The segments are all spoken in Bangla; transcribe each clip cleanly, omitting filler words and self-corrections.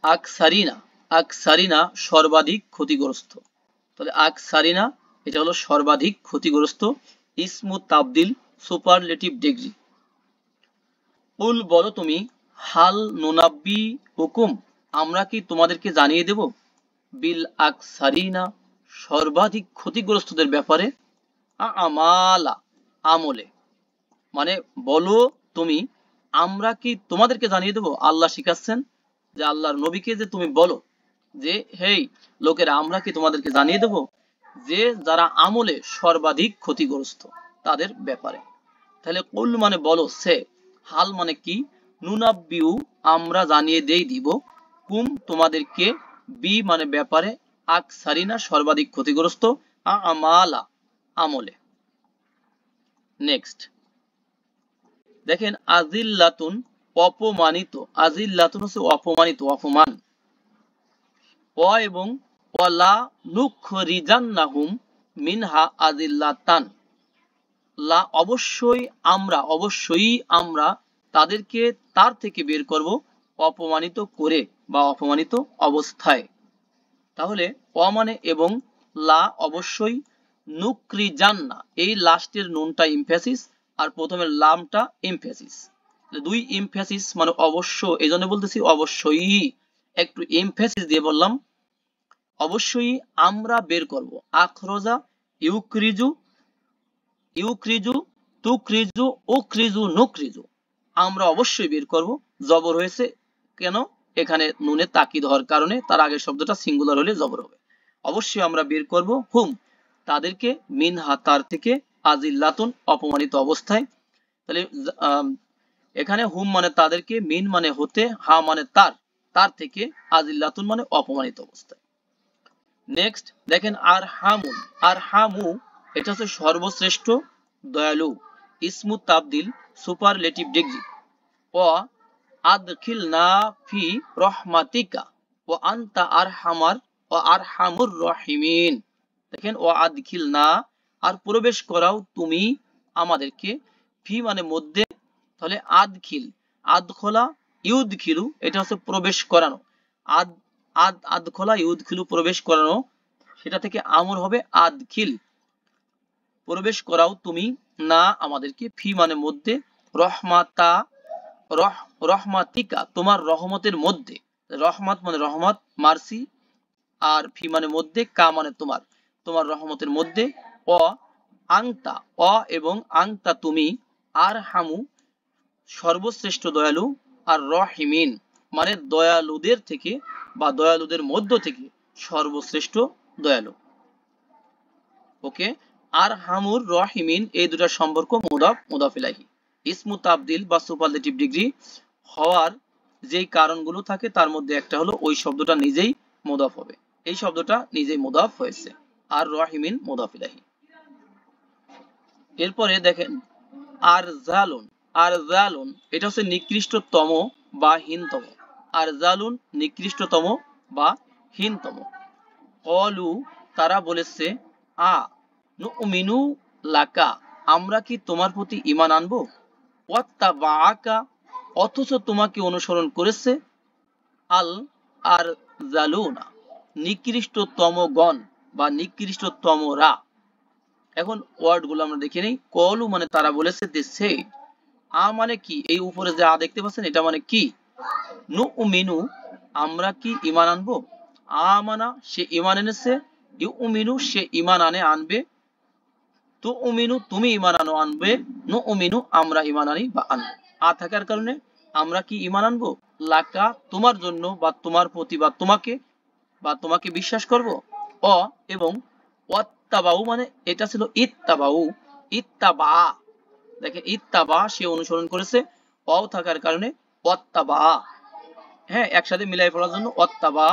আকসারিনা, আকসারিনা সর্বাধিক ক্ষতিগ্রস্ত। তাহলে আকসারিনা এটা হলো সর্বাধিক ক্ষতিগ্রস্ত। ইসমু তাবদিল সুপারলেটিভ ডিগ্রি। কুল বলো তুমি, হাল নুনাব্বি হুকুম আমরা কি তোমাদেরকে জানিয়ে দেব, বিল আকসারিনা সর্বাধিক ক্ষতিগ্রস্তদের ব্যাপারে, আমালা আমলে, মানে বলো তুমি আমরা কি তোমাদেরকে জানিয়ে দেব। আল্লাহ শিখাচ্ছেন যে আল্লাহর নবীকে যে তুমি বলো যে হেই লোকেরা আমরা কি তোমাদেরকে জানিয়ে দেব যে যারা আমলে সর্বাধিক ক্ষতিগ্রস্ত তাদের ব্যাপারে। তাহলে কুল মানে বলো, সে, হাল মানে কি, নুনাব্বিউ আমরা জানিয়ে দেই দিব, কুম তোমাদেরকে, বি মানে ব্যাপারে, আকসারিনা সর্বাধিক ক্ষতিগ্রস্ত, আমালা আমলে। নেক্সট দেখেন আজিল্লাতুন অপমানিত, আজিল্লাতুন হচ্ছে অপমানিত, অপমান। অ এবং ওয়ালা নুখরিজান্নাহুম মিনহা আজিল্লাতান, লা অবশ্যই আমরা, অবশ্যই আমরা তাদেরকে তার থেকে বের করব অপমানিত করে বা অপমানিত অবস্থায়। তাহলে অ মানে এবং, লা অবশ্যই, নুকরিজান্না এই লাস্টের নুনটা ইমফ্যাসিস আর প্রথমের লামটা ইমফ্যাসিস, দুই ইমফ্যাসিস মানে অবশ্য, এই জন্য বলতেছি অবশ্যই, একটু ইমফ্যাসিস দিয়ে বললাম। অবশ্যই আমরা বের করব, আখরজা ইউক্রিজু, ইউক্রিজু, তুক্রিজু, উক্রিজু, নুক্রিজু, আমরা অবশ্যই বের করব। জবর হয়েছে কেন, এখানে নুনে তাকিদ হওয়ার কারণে, তার আগের শব্দটা সিঙ্গুলার হলে জবর হবে। অবশ্যই আমরা বের করব হুম তাদেরকে, মিনহা তার থেকে, আজিল্লাতুন অপমানিত অবস্থায়। তাহলে এখানে হুম মানে তাদেরকে, মিন মানে হতে, হা মানে তার, তার থেকে, আজিল্লাতুন মানে অপমানিত অবস্থায়। নেক্সট দেখেন আর হামুন, আর হামু এটা হচ্ছে সর্বশ্রেষ্ঠ দয়ালু, ইসমু তাবদিল সুপারলেটিভ ডিগ্রি। ও আদখিলনা ফি রহমাতিকা ও আনতা আরহামার ও আরহামুর রহিমিন। দেখেন ও আদখিলনা আর প্রবেশ করাও তুমি আমাদেরকে, ফি মানে মধ্যে, তাহলে আদখিল, আদখলা ইউদখিলু এটা হচ্ছে প্রবেশ করানো, আদ আদ আদখলা ইউদখিলু প্রবেশ করানো, সেটা থেকে আমর হবে আদখিল, প্রবেশ করাও তুমি না আমাদেরকে, ফি মানে মধ্যে, রহমাতা রহমাতিকা তোমার রহমতের মধ্যে, রহমাত মানে রহমত মার্সি, আর ফি মানে মধ্যে, কা মানে তোমার, তোমার রহমতের মধ্যে, অ আংতা, অ এবং আংতা তুমি, আর হামু সর্বশ্রেষ্ঠ দয়ালু, আর রহিমিন মানে দয়ালুদের থেকে বা দয়ালুদের মধ্য থেকে সর্বশ্রেষ্ঠ দয়ালু। ওকে, আর হামুর রহিমিন এই দুটার সম্পর্ক মুদাফ মুদাফ ইলাইহি। ইসমু তাবদিল বা সুপারলেটিভ ডিগ্রি হওয়ার যেই কারণগুলো থাকে তার মধ্যে একটা হলো ওই শব্দটা নিজেই মুদাফ হবে, এই শব্দটা নিজেই মুদাফ হয়েছে, আর রহিমিন মুদাফ ইলাইহি। এরপরে দেখেন আরজালুন, আরজালুন এটা হচ্ছে নিকৃষ্টতম বা হীনতম, আরজালুন নিকৃষ্টতম বা হীনতম। কলু তারা বলেছে, আ নুমিনু লাকা আমরা কি তোমার প্রতি ঈমান আনবো, ওয়াত্তাবাআকা অথচ তোমাকে অনুসরণ করেছে, আল আর জালুনা নিকৃষ্টতমগণ বা নিকৃষ্টতমরা। এখন ওয়ার্ড গুলো আমরা দেখে নেই। কলু মানে তারা বলেছে, দে সেড, আ মানে কি, এই উপরে যে আ দেখতে পাচ্ছেন এটা মানে কি, নুমিনু আমরা কি ঈমান আনবো, আমানা সে ঈমান এনেছে, ইউমিনু সে ঈমান আনে আনবে, তুমিনু তুমি ঈমান আনো আনবে, নুমিনু আমরা ঈমান আনি বা আনবো। আ থাকার কারণে আমরা কি ঈমান আনবো, লাকা তোমার জন্য বা তোমার প্রতি বা তোমাকে বিশ্বাস করব, অ এবং ওয়াত্তাবাউ মানে এটা ছিল ইত্তাবাউ, ইত্তাবা, দেখেন ইত্তাবা সে অনুসরণ করেছে, অ থাকার কারণে ওয়াত্তাবা, হ্যাঁ একসাথে মিলাই পড়ার জন্য ওয়াত্তাবা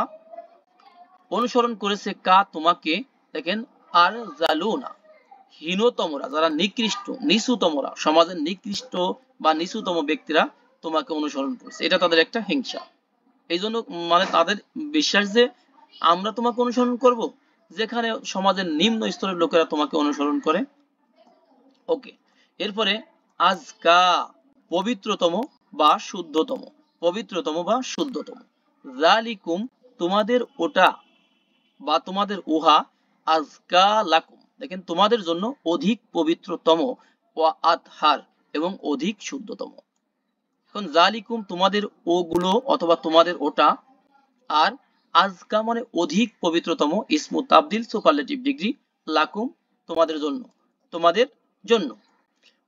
অনুসরণ করেছে, কা তোমাকে, দেখেন আর জালুনা হীনতমরা যারা নিকৃষ্ট নিচুতমরা সমাজের নিকৃষ্ট বা নিচুতম ব্যক্তিরা তোমাকে অনুসরণ করছে, এটা তাদের একটা হিংসা। এই জন্য মানে তাদের বিশ্বাস যে আমরা তোমাকে অনুসরণ করব যেখানে সমাজের নিম্ন স্তরের লোকেরা তোমাকে অনুসরণ করে। ওকে, এরপরে আজকা পবিত্রতম বা শুদ্ধতম, পবিত্রতম বা শুদ্ধতম, যালিকুম তোমাদের ওটা বা তোমাদের উহা, আজকা লাকুম দেখেন তোমাদের জন্য অধিক পবিত্রতম, ওয়া আতহার এবং অধিক শুদ্ধতম। এখন জালিকুম তোমাদের ওগুলো অথবা তোমাদের ওটা, আর আজকা মানে অধিক পবিত্রতম, ইসমু তাবদিল সুপারলেটিভ ডিগ্রি, লাকুম তোমাদের জন্য, তোমাদের জন্য,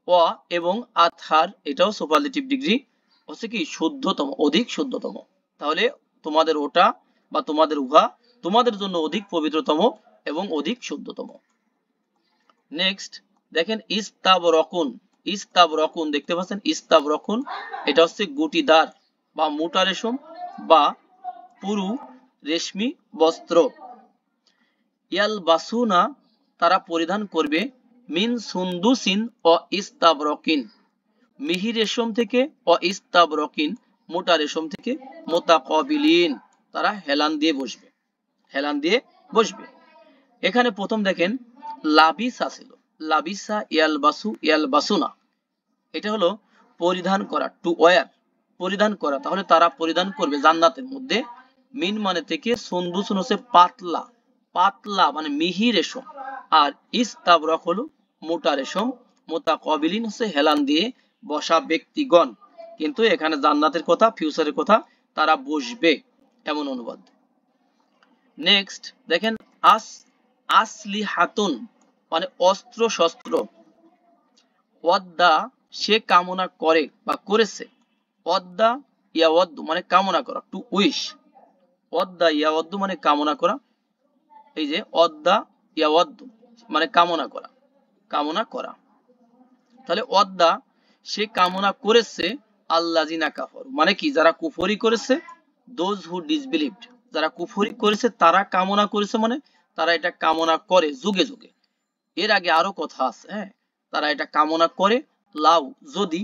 ওয়া এবং আতহার এটাও সুপারলেটিভ ডিগ্রি, হচ্ছে কি শুদ্ধতম, অধিক শুদ্ধতম। তাহলে তোমাদের ওটা বা তোমাদের উহা তোমাদের জন্য অধিক পবিত্রতম এবং অধিক শুদ্ধতম। নেক্সট দেখেন ইস্তাবরকুন, ইস্তাবরকুন দেখতে পাচ্ছেন, ইস্তাবরকুন এটা হচ্ছে গুটিদার বা মোটা রেশম বা পুরু রেশমি বস্ত্র। ইয়ালবাসুনা তারা পরিধান করবে, মিন সুন্দুসিন ও ইস্তাবরকিন মিহি রেশম থেকে, ও ইস্তাবরকিন মোটা রেশম থেকে, মোতাকাবিলিন তারা হেলান দিয়ে বসবে, হেলান দিয়ে বসবে। এখানে প্রথম দেখেন লাবিসা ছিল, লাবিসা ইয়ালবাসু ইয়ালবাসুনা, এটা হলো পরিধান করা, টু ওয়্যার পরিধান করা, তাহলে তারা পরিধান করবে জান্নাতের মধ্যে। মিন মানে থেকে, সুন্দুসুন হচ্ছে পাতলা, পাতলা মানে মিহি রেশম, আর ইস্তাবরক হলো মোটা রেশম, মোতাকাবিলিন হচ্ছে হেলান দিয়ে বসা ব্যক্তিগণ, কিন্তু এখানে জান্নাতের কথা, ফিউচারের কথা, তারা বসবে এমন অনুবাদ। নেক্সট দেখেন আস আসলি হাতুন মানে অস্ত্র শস্ত্র, ওয়াদ্দা সে কামনা করে বা করেছে, ওয়াদ্দা ইয়াওয়াদ্দু মানে কামনা করা, টু উইশ, ওয়াদ্দা ইয়াওয়াদ্দু মানে কামনা করা, এই যে ওয়াদ্দা ইয়াওয়াদ্দু মানে কামনা করা, কামনা করা। তাহলে ওয়াদ্দা সে কামনা করেছে, আল্লাযিনা কাফারু মানে কি যারা কুফরি করেছে, দোজ হু ডিসবিলিভড যারা কুফরি করেছে তারা কামনা করেছে, মানে তারা এটা কামনা করে যুগে যুগে। এর আগে আরো কথা আছে, হ্যাঁ, তারা এটা কামনা করে, লাউ যদি,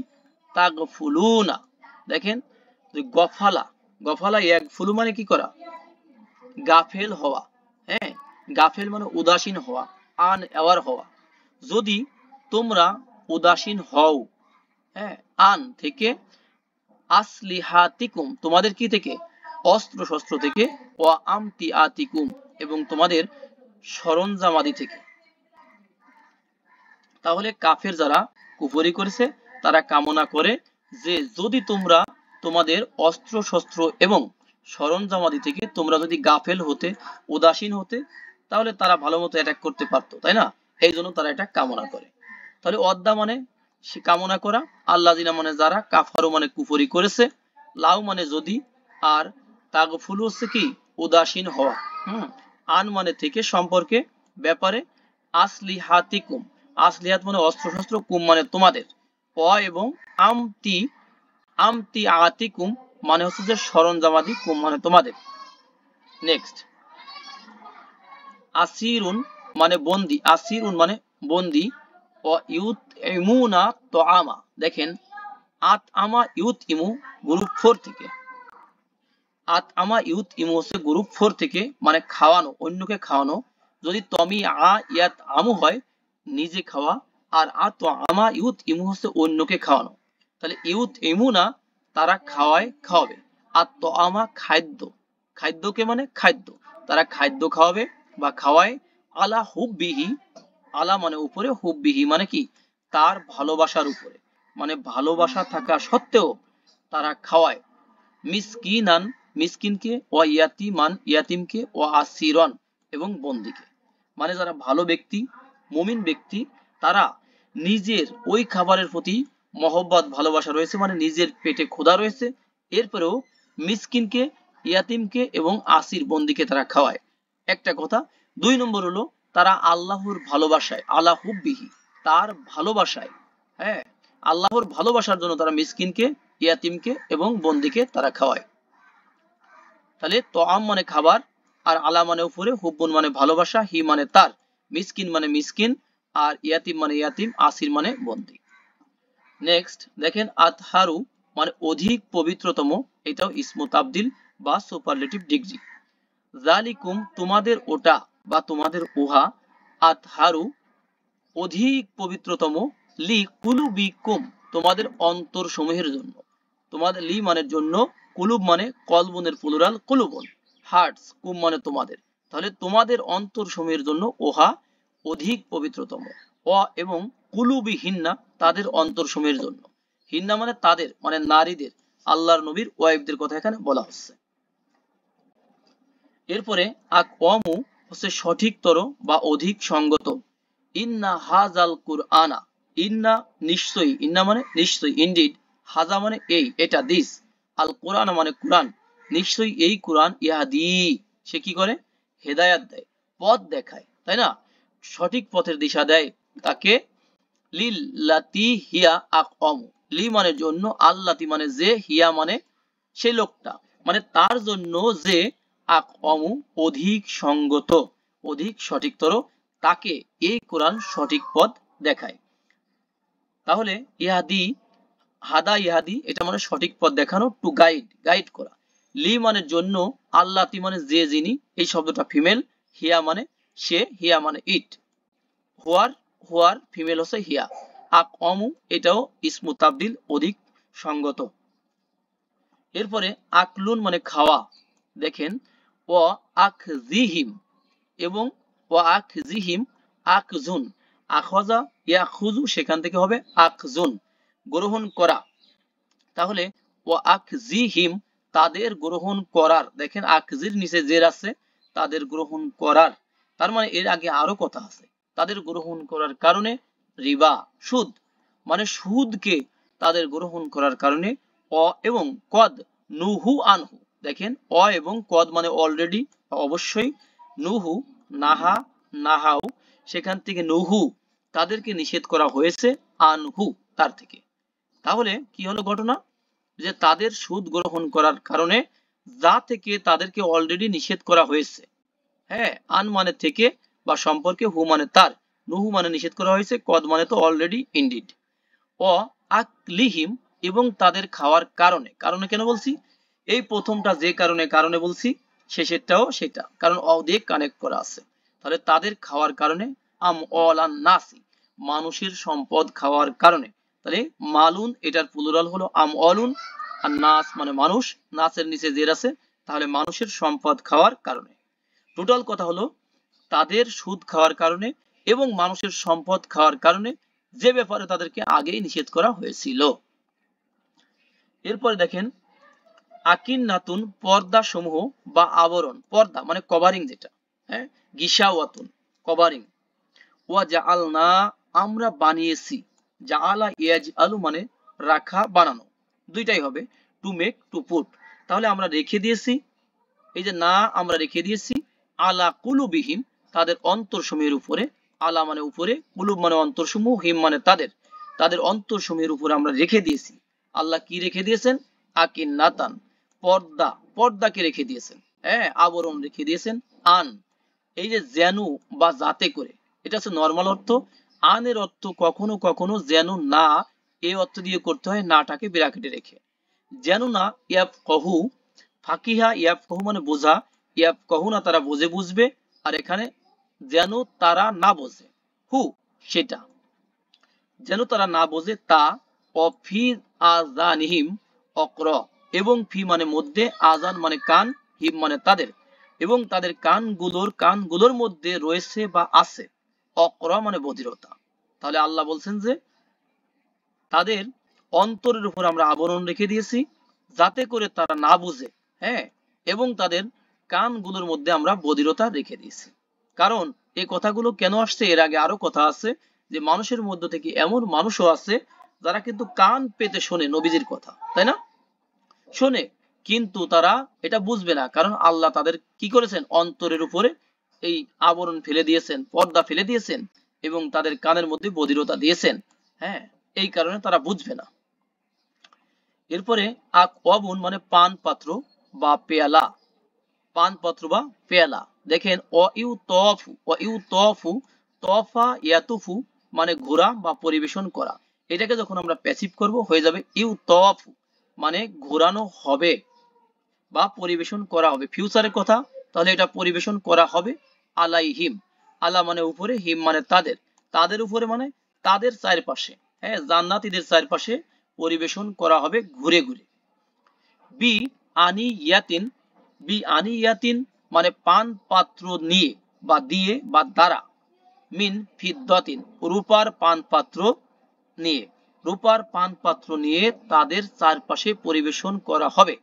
তাগফুলুনা দেখেন গফালা, গফালা ইয়াগফুলু মানে কি করা, গাফেল হওয়া, হ্যাঁ, গাফেল মানে উদাসীন হওয়া, আনঅ্যাওয়ার হওয়া, যদি তোমরা উদাসীন হও, হ্যাঁ, আন থেকে, আসলিহাতিকুম তোমাদের কি থেকে, অস্ত্র শস্ত্র থেকে, ও আমতি আতিকুম এবং তোমাদের সরঞ্জামাদি থেকে। তাহলে কাফের যারা কুফরি করেছে তারা কামনা করে যে যদি তোমরা তোমাদের অস্ত্র শস্ত্র এবং সরঞ্জামাদি থেকে তোমরা যদি গাফেল হতে, উদাসীন হতে, তাহলে তারা ভালো মতো অ্যাটাক করতে পারতো, তাই না? এই জন্য তারা এটা কামনা করে। তাহলে অদ্দা মানে সে কামনা করা, আল্লাযিনা মানে যারা, কাফারু মানে কুফরি করেছে, লাউ মানে যদি, আর তাগফুলু হচ্ছে কি উদাসীন হওয়া, আন মানে থেকে সম্পর্কে, ব্যাপারে, আসলিহাতিকুম আসলিহাত মানে অস্ত্র শস্ত্র, কুম মানে তোমাদের, অ এবং আমতি, আমতি আতিকুম মানে হচ্ছে যে সরঞ্জামাদি, কুম মানে তোমাদের। নেক্সট আসিরুন মানে বন্দি, আসিরুন মানে বন্দি, ও ইউত ইমুনা তো আমা দেখেন আত আমা ইউত ইমু গ্রুপ 4 থেকে, আত আমা ইউত ইমু হচ্ছে গ্রুপ 4 থেকে, মানে খাওয়ানো, অন্যকে খাওয়ানো। যদি তমি আ ইয়াত আমু হয় নিজে খাওয়া, আর আ তো আমা ইউত ইমু হচ্ছে অন্যকে খাওয়ানো। তাহলে ইউত ইমু না তারা খাওয়ায়, খাওয়াবে, আর তো আমা খাদ্য, খাদ্যকে মানে খাদ্য, তারা খাদ্য খাওয়াবে বা খাওয়ায়, আলা হুববিহি, আলা মানে উপরে, হুববিহি মানে কি তার ভালোবাসার উপরে, মানে ভালোবাসা থাকা সত্ত্বেও তারা খাওয়ায়, মিসকিনান মিসকিনকে, ও ইয়াতিমান ইয়াতিমকে, ও আসিরন এবং বন্দীকে, মানে যারা ভালো ব্যক্তি, মুমিন ব্যক্তি, তারা নিজের ওই খাবারের প্রতি মহব্বত ভালোবাসা রয়েছে, মানে নিজের পেটে ক্ষুধা রয়েছে, এরপরেও মিসকিনকে, ইয়াতিমকে এবং আসির বন্দীকে তারা খাওয়ায়, একটা কথা। 2 নম্বর হলো তারা আল্লাহর ভালোবাসায়, আলা হুববিহি তার ভালোবাসায়, হ্যাঁ, আল্লাহর ভালোবাসার জন্য তারা মিসকিনকে, ইয়াতিমকে এবং বন্দীকে তারা খাওয়ায়। তাহলে তোআম মানে খাবার, আর আলা মানে উপরে, হুব্বুন মানে ভালোবাসা, হি মানে তার, মিসকিন মানে মিসকিন, আর ইয়াতিম মানে ইয়াতিম, আসির মানে বন্দী। নেক্সট দেখেন আতহারু মানে অধিক পবিত্রতম, এটাও ইসমু তাবদিল বা সুপারলেটিভ ডিগ্রি। জালিকুম তোমাদের ওটা বা তোমাদের উহা, আতহারু অধিক পবিত্রতম, লি কুলুবিকুম তোমাদের অন্তর সমূহের জন্য, তোমাদের লি মানের জন্য, কুলুব মানে কলবুনের প্লুরাল কুলুবন, হার্টস কুম মানে তোমাদের, তাহলে তোমাদের অন্তর সমূহের জন্য ওহা অধিক পবিত্রতম। এবং কুলুবি হিন্না তাদের অন্তর সমূহের জন্য, হিন্না মানে তাদের মানে নারীদের, আল্লাহর নবীর ওয়াইফদের কথা এখানে বলা হচ্ছে। এরপরে আকওয়ামু হচ্ছে সঠিকতর বা অধিক সঙ্গত। ইন্না হাজাল কুরআনা, ইন্না নিশ্চয়ই, ইন্না মানে নিশ্চয়ই, ইনডিড, হাজা মানে এই, এটা, দিস, আল কোরআন মানে কুরআন, নিশ্চয়ই এই কুরআন, ইয়াহাদি সে কি করে, হেদায়াত দেয়, পথ দেখায়, তাই না, সঠিক পথের দিশা দেয় তাকে। লিল্লাতি হিয়া আকওয়ামু, লি মানে জন্য, আল্লাতি মানে যে, হিয়া মানে সেই লোকটা, মানে তার জন্য যে, আকওয়ামু অধিক সঙ্গত, অধিক সঠিকতর, তাকে এই কোরআন সঠিক পথ দেখায়। তাহলে ইহাদি, হাদা ইহাদি এটা মানে সঠিক পথ দেখানো, টু গাইড, গাইড করা। লি মানে জন্য, আল্লাতি মানে যে যিনি, এই শব্দটা ফিমেল, হিয়া মানে সে, হিয়া মানে ইট, হুয়ার, হুয়ার ফিমেল হচ্ছে হিয়া, আকওয়ামু এটাও ইসমু তাবদিল অধিক সঙ্গত। এরপরে আকলুন মানে খাওয়া, দেখেন ও আকজিহিম এবং ও আকজিহিম, আকজুন, আখজা ইয়াখুজু সেখান থেকে হবে আকজুন, গ্রহণ করা। তাহলে ও আকজিহিম তাদের গ্রহণ করার, দেখেন আকজির নিচে জের আছে, তাদের গ্রহণ করার, তার মানে এর আগে আরো কথা আছে, তাদের গ্রহণ করার কারণে, রিবা সুদ, মানে সুদকে তাদের গ্রহণ করার কারণে, এবং কদ নুহু আনহু, দেখেন এবং কদ মানে অলরেডি অবশ্যই, নুহু নাহা নাহাও সেখান থেকে, নুহু তাদেরকে নিষেধ করা হয়েছে, আনহু তার থেকে। তাহলে কি হলো ঘটনা, যে তাদের সুদ গ্রহণ করার কারণে, যা থেকে তাদেরকে অলরেডি নিষেধ করা হয়েছে, হ্যাঁ, আন মানে থেকে বা সম্পর্কে, হু মানে তার, নুহু মানে নিষেধ করা হয়েছে, কদ মানে তো অলরেডি, ইনডিড। ও আকলিহিম এবং তাদের খাওয়ার কারণে, কারণে কেন বলছি, এই প্রথমটা যে কারণে কারণে বলছি, শেষেরটাও সেটা, কারণ অ দিয়ে কানেক্ট করা আছে। তাহলে তাদের খাওয়ার কারণে, আম অলান নাসি মানুষের সম্পদ খাওয়ার কারণে, তাহলে মালুন এটার প্লুরাল হলো আম অলুন, আর নাস মানে মানুষ, নাসের নিচে জের আছে, তাহলে মানুষের সম্পদ খাওয়ার কারণে। টোটাল কথা হলো তাদের সুদ খাওয়ার কারণে এবং মানুষের সম্পদ খাওয়ার কারণে, যে ব্যাপারে তাদেরকে আগেই নিষেধ করা হয়েছিল। এরপরে দেখেন আকিন নাতুন পর্দা সমূহ বা আবরণ, পর্দা মানে কভারিং যেটা, হ্যাঁ, গিসাওয়াতুন কভারিং, ওয়া জাআলনা আমরা বানিয়েছি, জাআলা ইয়াজ আলু মানে রাখা বানানো, দুইটাই হবে, টু মেক টু পুট, তাহলে আমরা রেখে দিয়েছি, এই যে না আমরা রেখে দিয়েছি, আলা কুলুবিহিম তাদের অন্তরসমূহের উপরে, আলা মানে উপরে, কুলুব মানে অন্তরসমূহ, হিম মানে তাদের, তাদের অন্তরসমূহের উপরে আমরা রেখে দিয়েছি। আল্লাহ কি রেখে দিয়েছেন, আকিন নাতান পর্দা, পর্দাকে রেখে দিয়েছেন, হ্যাঁ, আবরণ রেখে দিয়েছেন, আন এই যে যেন বা যাতে করে, এটা হচ্ছে নর্মাল অর্থ, আনের অর্থ কখনো কখনো যেন না, এই অর্থ দিয়ে করতে হয়, নাটাকে ব্র্যাকেটে রেখে, যেন না ইয়াফ কহু, ফাকিহা ইয়াফ কহু মানে বোঝা, ইয়াফ কহু না তারা বোঝে বুঝবে, আর এখানে যেন তারা না বোঝে, হু সেটা, যেন তারা না বোঝে তা, অফি আজানিহিম অক্র এবং ফি মানে মধ্যে, আজান মানে কান, হিম মানে তাদের, এবং তাদের কানগুলোর মধ্যে রয়েছে বা আছে, অক্র মানে বধিরতা। তাহলে আল্লাহ বলছেন যে তাদের অন্তরের উপর আমরা আবরণ রেখে দিয়েছি, যাতে করে তারা না বুঝে, হ্যাঁ, এবং তাদের কানগুলোর মধ্যে আমরা বধিরতা রেখে দিয়েছি। কারণ এই কথাগুলো কেন আসছে, এর আগে আরো কথা আছে, যে মানুষের মধ্য থেকে এমন মানুষও আছে যারা কিন্তু কান পেতে শোনে নবীজির কথা, তাই না, শোনে, কিন্তু তারা এটা বুঝবে না, কারণ আল্লাহ তাদের কি করেছেন, অন্তরের উপরে এই আবরণ ফেলে দিয়েছেন, পর্দা ফেলে দিয়েছেন, এবং তাদের কানের মধ্যে বধিরতা দিয়েছেন, হ্যাঁ, এই কারণে তারা বুঝবে না। এরপরে আক অবুন মানে পান পাত্র বা পেয়ালা, পান পাত্র বা পেয়ালা, দেখেন অ ইউ তফু, তফা ইয়াতুফু মানে ঘোরা বা পরিবেশন করা, এটাকে যখন আমরা প্যাসিভ করব হয়ে যাবে ইউ তফু, মানে ঘোরানো হবে বা পরিবেশন করা হবে, ফিউচারের কথা, তাহলে এটা পরিবেশন করা হবে, আলাইহিম, আলা মানে উপরে, হিম মানে তাদের, তাদের উপরে মানে তাদের চারপাশে, হ্যাঁ, জান্নাতীদের চারপাশে পরিবেশন করা হবে ঘুরে ঘুরে। বি আনিয়াতিন, বি আনিয়াতিন মানে পান পাত্র নিয়ে বা দিয়ে বা দ্বারা, মিন ফিদ্দাতিন রূপার পান পাত্র নিয়ে, রূপার পান পাত্র নিয়ে তাদের চারপাশে পরিবেশন করা হবে।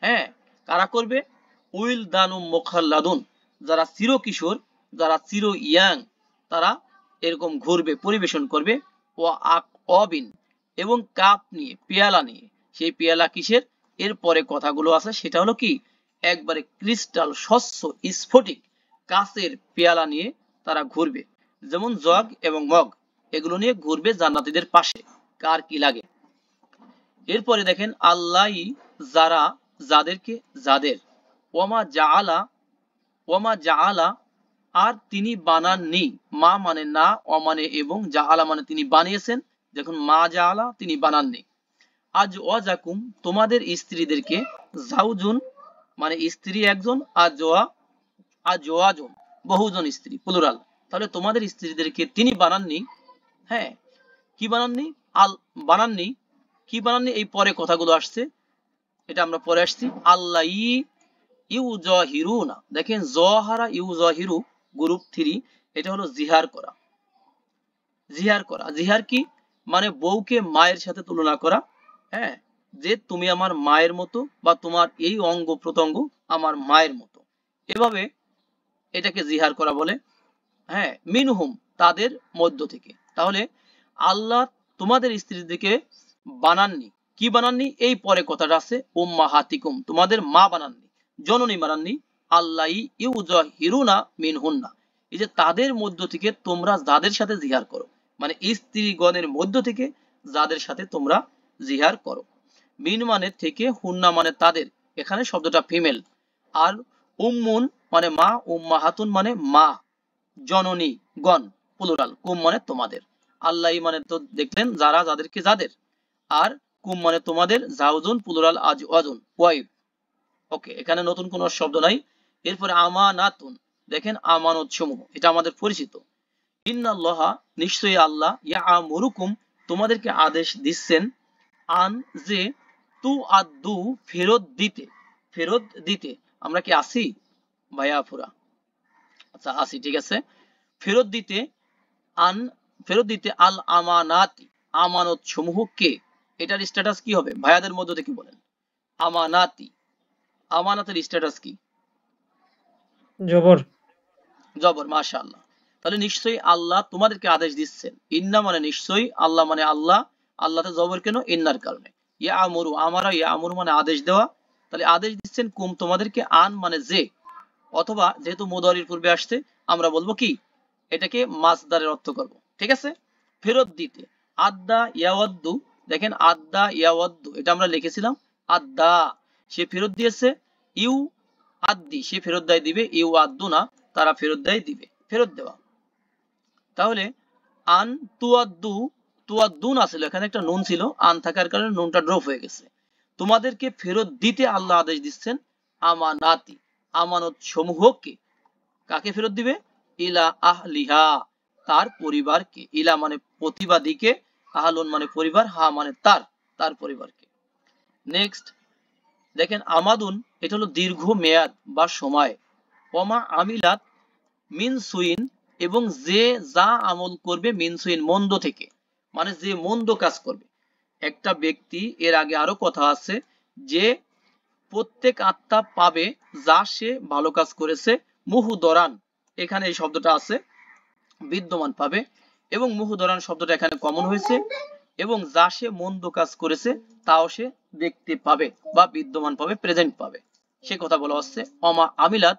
হ্যাঁ, কারা করবে? উইল দানু মুখাল্লাদুন, যারা চিরকিশোর, যারা চির ইয়াং, তারা এরকম ঘুরবে, পরিবেশন করবে। ও অবিন এবং কাপ নিয়ে, পেয়ালা নিয়ে। সেই পেয়ালা কিসের? এর পরে কথাগুলো আছে, সেটা হলো কি একবারে ক্রিস্টাল স্বচ্ছ স্ফটিক কাচের পেয়ালা নিয়ে তারা ঘুরবে, যেমন জগ এবং মগ, এগুলো নিয়ে ঘুরবে জান্নাতীদের পাশে। কার কি লাগে? এরপরে দেখেন আল্লাহ, যারা, যাদেরকে, যাদের, ওমা জাআলা, ওমা জাআলা আর তিনি বানাননি, মা মানে না, অ মানে এবং, জাআলা মানে তিনি বানিয়েছেন। দেখুন মা জাআলা তিনি বানাননি। আজ ওয়াজাকুম তোমাদের স্ত্রীদেরকে, জাউজুন মানে স্ত্রী একজন, আজওয়া আজওয়াজুন বহুজন স্ত্রী প্লুরাল। তাহলে তোমাদের স্ত্রীদেরকে তিনি বানাননি। হ্যাঁ, কি বানাননি? আল বানাননি, কি বানাননি? এই পরে কথাগুলো আসছে, এটা আমরা পরে আসছি। আল্লাহ ইউজাহিরুনা, দেখেন জহারা ইউজাহিরু গ্রুপ 3, এটা হলো জিহার করা। জিহার করা, জিহার কি মানে? বউকে মায়ের সাথে তুলনা করা। হ্যাঁ, যে তুমি আমার মায়ের মতো, বা তোমার এই অঙ্গ প্রত্যঙ্গ আমার মায়ের মতো, এভাবে এটাকে জিহার করা বলে। হ্যাঁ, মিনহুম তাদের মধ্য থেকে। তাহলে আল্লাহ তোমাদের স্ত্রীদেরকে বানাননি, কি বানাননি? এই পরে কথাটা আছে, উম্মাহাতিকুম তোমাদের মা বানাননি, জননী বানাননি। আল্লাহ ইউজাহিরুনা মিনহুন্না, এই যে তাদের মধ্য থেকে তোমরা যাদের সাথে জিহার করো, মানে স্ত্রীগণের মধ্য থেকে যাদের সাথে তোমরা জিহার করো। মিন মানে থেকে, হুন্না মানে তাদের, এখানে শব্দটা ফিমেল। আর উম্মুন মানে মা, উম্মাহাতুন মানে মা, জননী গণ প্লুরাল, কুম মানে তোমাদের। আল্লাহ মানে তো দেখলেন যারা, যাদেরকে, যাদের। আর কুম মানে তোমাদের, জাউজুন প্লুরাল আজ ওয়াজুন ওয়াইফ। ওকে, এখানে নতুন কোনো শব্দ নাই। এরপরে আমানাতুন, দেখেন আমানত সমূহ, এটা আমাদের পরিচিত। ইন্নাল্লাহা নিশ্চয়ই আল্লাহ, ইয়ামুরুকুম তোমাদেরকে আদেশ দিচ্ছেন, আন যে, তু আদু ফেরত দিতে, ফেরত দিতে। আমরা কি আসি ভাইয়া ফুরা? আচ্ছা আসি, ঠিক আছে। ফেরত দিতে, আন ফেরত দিতে, আল আমানাতি আমানত সমূহকে। এটার স্ট্যাটাস কি হবে ভাইয়াদের মধ্য থেকে বলেন? আমানাতি, আমানাতের স্ট্যাটাস কি? জবর। জবর, মাশাআল্লাহ। তাহলে নিশ্চয়ই আল্লাহ তোমাদেরকে আদেশ দিচ্ছেন। ইন্না মানে নিশ্চয়ই, আল্লাহ মানে আল্লাহ, আল্লাহতে জবর কেন? ইন্নার কারণে। ইয়া আমরু, আমারা, ইয়া আমরু মানে আদেশ দেওয়া। তাহলে আদেশ দিচ্ছেন কুম তোমাদেরকে, আন মানে যে, অথবা যেহেতু মুদারির পূর্বে আসছে আমরা বলবো কি এটাকে মাসদারের অর্থ করব, ঠিক আছে। ফেরত দিতে, আদ্দা ইয়াওয়াদ্দু, দেখেন আদ্দা ইয়াওয়াদ্দু এটা আমরা লিখেছিলাম আদ্দা, সে ফেরত দিয়েছে। ইউ আদ্দি সে ফেরত দেয় দিবে, ইউ আদ্দু না তারা ফেরত দেয় দিবে, ফেরত দেওয়া। তাহলে আন তুয়াদ্দু, তুয়াদ্দুন আছিল, এখানে একটা নুন ছিল, আন থাকার কারণে নুনটা ড্রপ হয়ে গেছে। তোমাদেরকে ফেরত দিতে আল্লাহ আদেশ দিচ্ছেন আমানাতি আমানত সমূহকে। কাকে ফেরত দিবে? ইলা আহলিহা তার পরিবারকে, ইলা মানে প্রতিবাদীকে, আহলুন মানে পরিবার, হা মানে তার, তার পরিবারকে। নেক্সট দেখেন আমাদুন, এটা হলো দীর্ঘ মেয়াদ বা সময়। ওমা আমিলাত মিন সুইন এবং যে যা আমল করবে, মিন সুইন মন্দ থেকে, মানে যে মন্দ কাজ করবে। একটা ব্যক্তি, এর আগে আরো কথা আছে যে প্রত্যেক আত্মা পাবে যা সে ভালো কাজ করেছে, মুহুদরান এখানে এই শব্দটা আছে, বিদ্যমান পাবে, এবং মুহুদরান শব্দটা এখানে কমন হয়েছে, এবং যা সে মন্দ কাজ করেছে তাও সে দেখতে পাবে বা বিদ্যমান পাবে, প্রেজেন্ট পাবে, সে কথা বলা হচ্ছে। অমা আমিলাত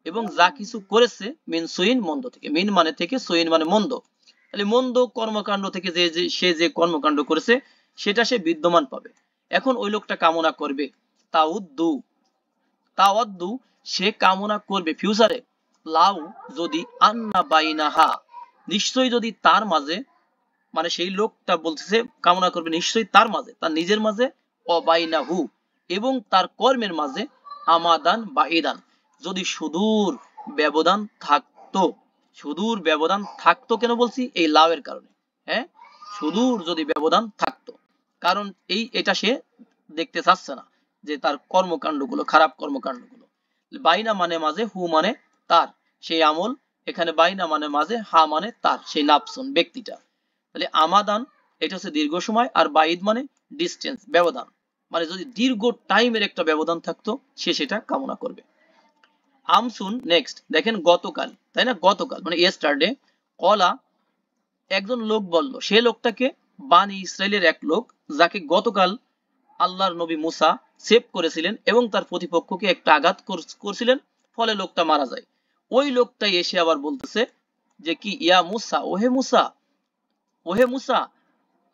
এবং যা কিছু করেছে, মিন সুইন মন্দ থেকে, মিন মানে থেকে, সুইন মানে মন্দ। তাহলে মন্দ কর্মকাণ্ড থেকে যে সে যে কর্মকাণ্ড করেছে সেটা সে বিদ্যমান পাবে। এখন ওই লোকটা কামনা করবে, তাউদ্দু, তাওয়াদ্দু সে কামনা করবে ফিউচারে, লাউ যদি, আন্না বাইনাহা নিশ্চয়ই যদি তার মাঝে, মানে সেই লোকটা বলতেছে কামনা করবে নিশ্চয়ই তার মাঝে, তার নিজের মাঝে, অবাইনাহু এবং তার কর্মের মাঝে, আমাদান বা ইদান যদি সুদূর ব্যবধান থাকতো। সুদূর ব্যবধান থাকতো কেন বলছি? এই লাউয়ের কারণে। হ্যাঁ, সুদূর যদি ব্যবধান থাকতো, কারণ এই এটা সে দেখতে চাচ্ছে না, যে তার কর্মকাণ্ডগুলো, খারাপ কর্মকাণ্ডগুলো। বাইনা মানে মাঝে, হু মানে তার সেই আমল, এখানে বাইনা মানে মাঝে, হা মানে তার সেই নাফসুন ব্যক্তিটা। তাহলে আমাদান এটা হচ্ছে দীর্ঘ সময়, আর বাইদ মানে ডিস্টেন্স ব্যবধান, মানে যদি দীর্ঘ টাইমের একটা ব্যবধান থাকতো সে সেটা কামনা করবে। আমসুন নেক্সট দেখেন গতকাল, তাই না, গতকাল মানে ইয়েস্টারডে। কলা একজন লোক বলল, সে লোকটাকে বানি ইসরায়েলের এক লোক যাকে গতকাল আল্লাহর নবী মুসা সেভ করেছিলেন এবং তার প্রতিপক্ষকে একটা আঘাত করছিলেন, ফলে লোকটা মারা যায়। ওই লোকটাই এসে আবার বলতেছে যে কি, ইয়া মুসা, ওহে মুসা, ওহে মুসা,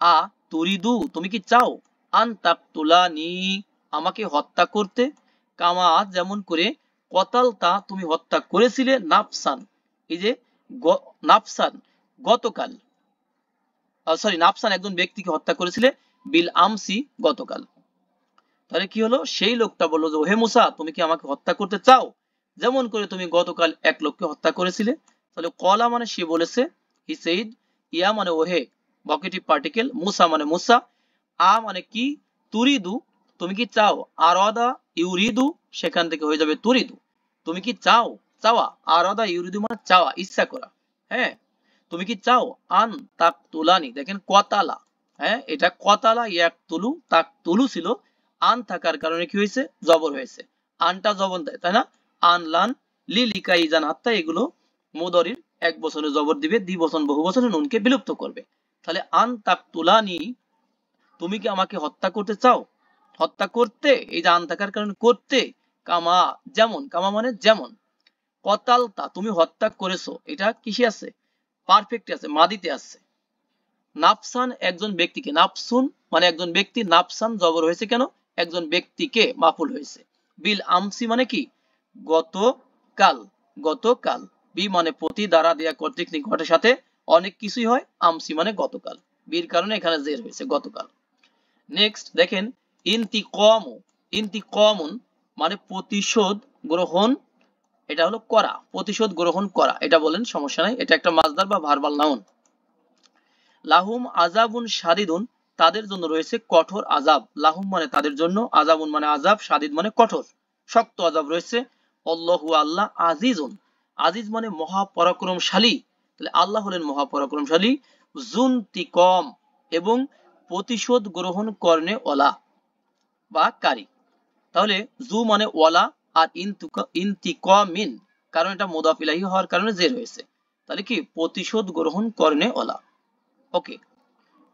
আ তুরিদু তুমি কি চাও, আন তাকতুলানি আমাকে হত্যা করতে, কামা যেমন করে কতাল তা তুমি হত্যা করেছিলে, নাফসান এই যে নাফসান গতকাল, সরি নাফসান একজন ব্যক্তিকে হত্যা করেছিলে, বিল আমসি গতকাল। তাহলে কি হলো, সেই লোকটা বললো যে ওহে মুসা তুমি কি আমাকে হত্যা করতে চাও যেমন করে তুমি গতকাল এক লোককে হত্যা করেছিলে। তাহলে কলা মানে সে বলেছে, হি সেইড, ইয়া মানে ওহে ভকেটিভ পার্টিকেল, মুসা মানে মুসা, আ মানে কি, তুরিদু তুমি কি চাও, আরাদা ইউরিদু সেখান থেকে হয়ে যাবে তুরিদু, তুমি কি চাও, চাওয়া, আরাদা ইউরিদু মানে চাওয়া, ইচ্ছা করা। হ্যাঁ, তুমি কি চাও, আন তাক তুলানি দেখেন কতালা, হ্যাঁ এটা কতালা ইয়াক তুলু, তাক তুলু ছিল, আন থাকার কারণে কি হয়েছে, জবর হয়েছে, আনটা জবর দেয় তাই না, আন লান লি লিকা ইজান হাত্তা এগুলো মুদরির এক বছরে জবর দিবে, দ্বিবচন বহু বছরে নুনকে বিলুপ্ত করবে। তাহলে আন তাক তুলানি তুমি কি আমাকে হত্যা করতে চাও, হত্যা করতে এই যে আন থাকার কারণে করতে, কামা যেমন, কামা মানে যেমন, কতালতা তুমি হত্যা করেছো এটা কিসে আছে, পারফেক্ট আছে, মাদিতে আছে। নাফসান একজন ব্যক্তিকে, নাফসুন মানে একজন ব্যক্তি, নাফসান জবর হয়েছে কেন, একজন ব্যক্তিকে মাফুল হয়েছে। বিল আমসি মানে কি, গতকাল, গতকাল। বি মানে প্রতি, দ্বারা দেয়া কর্তৃক নিকটের সাথে অনেক কিছুই হয়, আমসি মানে গতকাল, বির কারণে এখানে জের হয়েছে গতকাল। নেক্সট দেখেন ইন্তিকম, ইন্তিকমুন মানে প্রতিশোধ গ্রহণ, এটা হলো করা, প্রতিশোধ গ্রহণ করা, এটা বলেন সমস্যা নাই, এটা একটা মাসদার বা ভার্বাল নাউন। লাহুম আজাবুন শাদিদুন তাদের জন্য রয়েছে কঠোর আজাব, লাহুম মানে তাদের জন্য, আজাবুন মানে আজাব, শাদিদ মানে কঠোর, শক্ত আজাব রয়েছে। আল্লাহু আল্লাহ, আজিজুন আজিজ মানে মহাপরাক্রমশালী, তাহলে আল্লাহ হলেন মহাপরাক্রমশালী, জুনতিকম এবং প্রতিশোধ গ্রহণ করনে ওয়ালা বা কারি। তাহলে জু মানে ওয়ালা, আর ইন্তিকমিন কারণ এটা মুদাফ ইলাইহি হওয়ার কারণে জের হয়েছে, তাহলে কি প্রতিশোধ গ্রহণ করনে ওয়ালা। ওকে,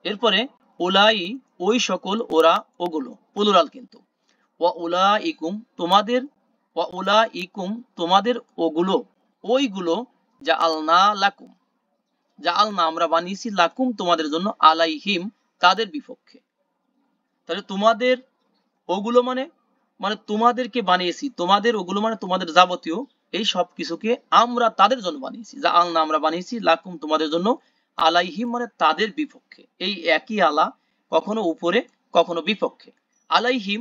এরপরে উলাই ওই সকল, ওরা ওগুলো প্লুরাল কিন্তু, ওয়া উলাইকুম তোমাদের, ওয়া উলাইকুম তোমাদের ওগুলো, ওইগুলো, যা আলনা লাকুম যা আলনা আমরা বানিয়েছি, লাকুম তোমাদের জন্য, আলাইহিম তাদের বিপক্ষে। তাহলে তোমাদের ওগুলো মানে, মানে তোমাদেরকে বানিয়েছি, তোমাদের ওগুলো মানে তোমাদের যাবতীয় এই সব কিছুকে আমরা তাদের জন্য বানিয়েছি, যা আলনা আমরা বানিয়েছি, লাকুম তোমাদের জন্য, আলাইহিম মানে তাদের বিপক্ষে, এই একই আলা কখনো উপরে কখনো বিপক্ষে, আলাইহিম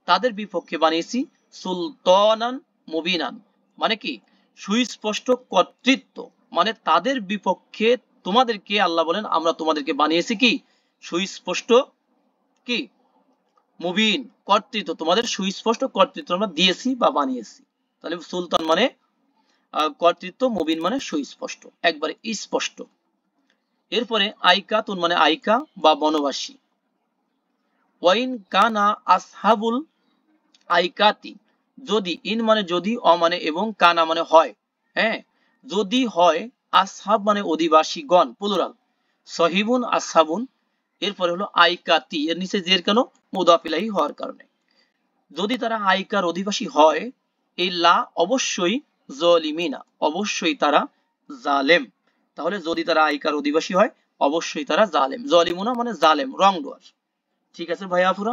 তাদের বিপক্ষে বানিয়েছি, সুলতানান মুবিনান মানে কি সুস্পষ্ট কর্তৃত্ব, মানে তাদের বিপক্ষে তোমাদেরকে আল্লাহ বলেন আমরা তোমাদেরকে বানিয়েছি কি সুস্পষ্ট, কি মুবিন কর্তৃত্ব, তোমাদের সুস্পষ্ট কর্তৃত্ব আমরা দিয়েছি বা বানিয়েছি। তাহলে সুলতান মানে কর্তৃত্ব, মুবিন মানে সুস্পষ্ট, একবারে স্পষ্ট। এরপরে আইকাতুন মানে আইকা বা বনবাসী। ওয়াইন কানা আসহাবুল আইকাতি যদি, ইন মানে যদি, অ মানে এবং, কানা মানে হয়, হ্যাঁ যদি হয়, আসহাব মানে অধিবাসীগণ প্লুরাল, সহিবুন আসহাবুন, এরপরে হলো আইকাতি এর নিচে জের কেন, মুদাফ ইলাইহি হওয়ার কারণে, যদি তারা আইকার অধিবাসী হয়, এই লা অবশ্যই, জলিমিনা অবশ্যই তারা জালেম, তাহলে যদি তারা আইকার অধিবাসী হয় অবশ্যই তারা জালেম, জলিমুনা মানে জালেম, রং ডুয়ার। ঠিক আছে ভাইয়া আপুরা।